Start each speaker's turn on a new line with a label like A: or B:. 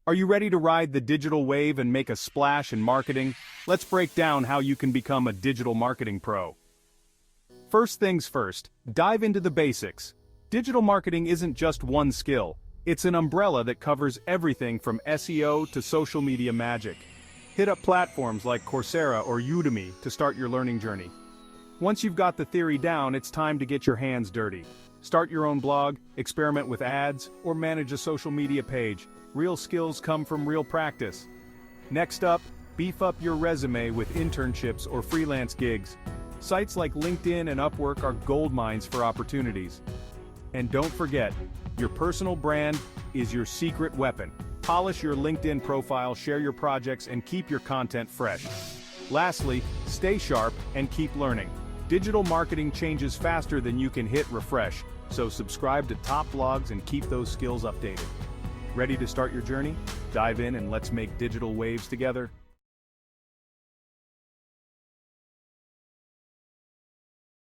A: Are you ready to ride the digital wave and make a splash in marketing? Let's break down how you can become a digital marketing pro. First things first, dive into the basics. Digital marketing isn't just one skill, it's an umbrella that covers everything from SEO to social media magic. Hit up platforms like Coursera or Udemy to start your learning journey. Once you've got the theory down, it's time to get your hands dirty. Start your own blog, experiment with ads, or manage a social media page. Real skills come from real practice. Next up, beef up your resume with internships or freelance gigs. Sites like LinkedIn and Upwork are gold mines for opportunities. And don't forget, your personal brand is your secret weapon. Polish your LinkedIn profile, share your projects, and keep your content fresh. Lastly, stay sharp and keep learning. Digital marketing changes faster than you can hit refresh, so subscribe to top blogs and keep those skills updated. Ready to start your journey? Dive in and let's make digital waves together.